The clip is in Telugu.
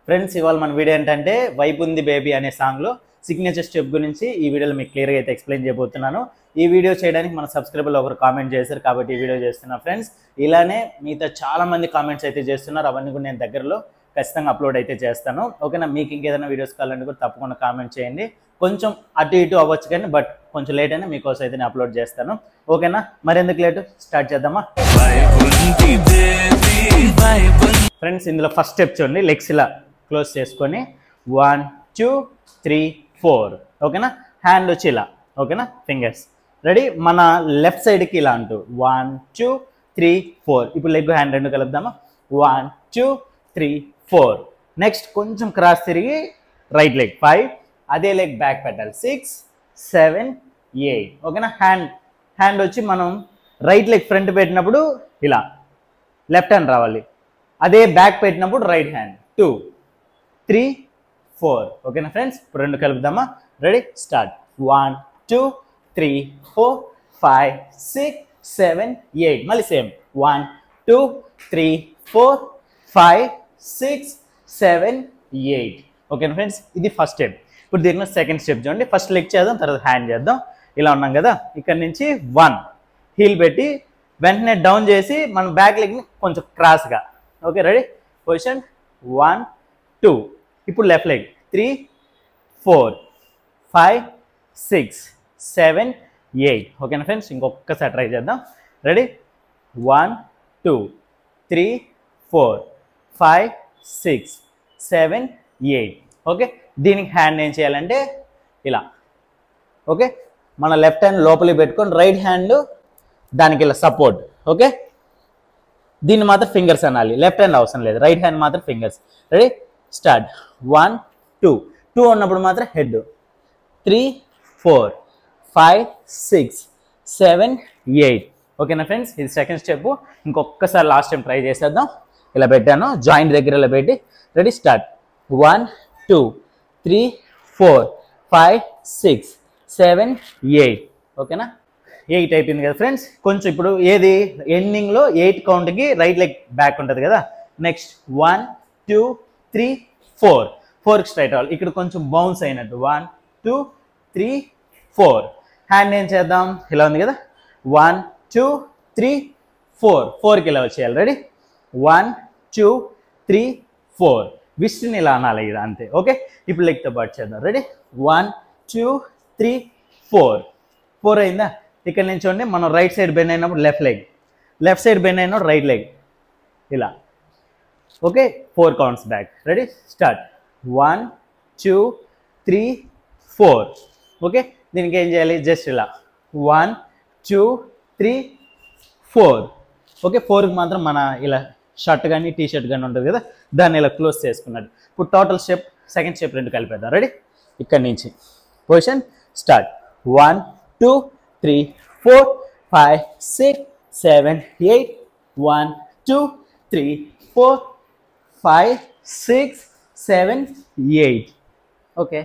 ఫ్రెండ్స్ ఇవాళ మన వీడియో ఏంటంటే వైబ్ ఉంది బేబీ అనే సాంగ్లో సిగ్నేచర్ స్టెప్ గురించి ఈ వీడియోలో మీకు క్లియర్గా అయితే ఎక్స్ప్లెయిన్ చేయబోతున్నాను. ఈ వీడియో చేయడానికి మన సబ్స్క్రైబర్లు ఒకరు కామెంట్ చేశారు కాబట్టి ఈ వీడియో చేస్తున్నా ఫ్రెండ్స్. ఇలానే మిగతా చాలామంది కామెంట్స్ అయితే చేస్తున్నారు, అవన్నీ కూడా నేను దగ్గరలో ఖచ్చితంగా అప్లోడ్ అయితే చేస్తాను. ఓకేనా, మీకు ఇంకేదైనా వీడియోస్ కావాలంటే కూడా తప్పకుండా కామెంట్ చేయండి. కొంచెం అటు ఇటు అవ్వచ్చు కానీ బట్ కొంచెం లేట్ అయినా మీకోసం అయితే నేను అప్లోడ్ చేస్తాను. ఓకేనా, మరెందుకు లేటు స్టార్ట్ చేద్దామా ఫ్రెండ్స్. ఇందులో ఫస్ట్ స్టెప్ చూడండి, లెగ్స్ ఇలా క్లోజ్ చేసుకొని 1 2 3 4. ఓకేనా, హ్యాండ్ వచ్చి ఇలా. ఓకేనా, ఫింగర్స్ రెడీ. మన లెఫ్ట్ సైడ్కి ఇలా అంటూ 1 2 3 4. ఇప్పుడు లెగ్ హ్యాండ్ రెండు కలుపుదామా. 1 2 3 4. నెక్స్ట్ కొంచెం క్రాస్ తిరిగి రైట్ లెగ్ 5. అదే లెగ్ బ్యాక్ పెట్టాలి 6 7 8. ఓకేనా, హ్యాండ్ వచ్చి మనం రైట్ లెగ్ ఫ్రంట్ పెట్టినప్పుడు ఇలా లెఫ్ట్ హ్యాండ్ రావాలి. అదే బ్యాక్ పెట్టినప్పుడు రైట్ హ్యాండ్ 2 3 4. ఓకేనా ఫ్రెండ్స్, ఇప్పుడు రెండు కలుపుదామా. Ready start. 1 2 3 4 5 6 7 8. మళ్ళీ సేమ్ 1 2 3 4 5 6 7 8. ఓకేనా ఫ్రెండ్స్, ఇది ఫస్ట్ స్టెప్. ఇప్పుడు దీనిలో సెకండ్ స్టెప్ చూడండి. ఫస్ట్ లెగ్ చేద్దాం, తర్వాత హ్యాండ్ చేద్దాం. ఇలా ఉన్నాం కదా, ఇక్కడ నుంచి 1 హీల్ పెట్టి వెంటనే డౌన్ చేసి మన బ్యాక్ లెగ్ని కొంచెం క్రాస్గా. Okay ready, position 1 2. ఇప్పుడు లెఫ్ట్ లెగ్ 3 4 5 6 7 8. ఓకేనా ఫ్రెండ్స్, ఇంకొకసారి ట్రై చేద్దాం. రెడీ 1 2 3 4 5 6 7 8. ఓకే, దీనికి హ్యాండ్ ఏం చేయాలంటే ఇలా. ఓకే, మన లెఫ్ట్ హ్యాండ్ లోపలికి పెట్టుకొని రైట్ హ్యాండ్ దానికి ఇలా సపోర్ట్. ఓకే, దీన్ని మాత్రం ఫింగర్స్ అనాలి, లెఫ్ట్ హ్యాండ్ అవసరం లేదు, రైట్ హ్యాండ్ మాత్రం ఫింగర్స్. Ready start. 1 2 2 ఉన్నప్పుడు మాత్రం హెడ్ 3 4 5 6 7 8. ఓకేనా ఫ్రెండ్స్, ఇది సెకండ్ స్టెప్. ఇంకొకసారి లాస్ట్ టైం ట్రై చేసేద్దాం. ఇలా పెట్టాను, జాయింట్ దగ్గర ఇలా పెట్టి. Ready start. 1 2 3 4 5 6 7 8. ఓకేనా, 8 అయిపోయింది కదా ఫ్రెండ్స్. కొంచెం ఇప్పుడు ఏది ఎండింగ్లో 8 కౌంట్కి రైట్ లెగ్ బ్యాక్ ఉంటుంది కదా. నెక్స్ట్ 1 2 3 4. 4కి స్ట్రైట్ అవ్వాలి. ఇక్కడ కొంచెం బౌన్స్ అయినట్టు 1 2 3 4. హ్యాండ్ ఏం చేద్దాం, ఇలా ఉంది కదా. 1 2 3 4. 4కి ఇలా వచ్చేయాలి. రెడీ 1 2 3 4. విష్ణుని ఇలా అనాలి, ఇది అంతే. ఓకే, ఇప్పుడు లెగ్తో పాటు చేద్దాం. రెడీ 1 2 3 4. 4 అయిందా. ఇక్కడ నుంచి చూడండి, మనం రైట్ సైడ్ బెండ్ అయినప్పుడు left leg, left side bend అయినప్పుడు రైట్ లెగ్ ఇలా. Okay, 4 counts back. Ready start. 1 2 3 4. Okay, దీనికి ఏం చేయాలి, జస్ట్ ఇలా 1 2 3 4. ఓకే, 4కి మాత్రం మన ఇలా షర్ట్ కానీ టీ షర్ట్ కానీ ఉంటుంది కదా, దాన్ని ఇలా క్లోజ్ చేసుకున్నాడు. ఇప్పుడు టోటల్ స్టెప్ సెకండ్ స్టెప్ రెండు కలిపేద్దాం. రెడీ, ఇక్కడి నుంచి పొజిషన్ స్టార్ట్. 1 2 3 4 5 6 7 8. 1 2 3 4 5 6 7 8. ఓకే.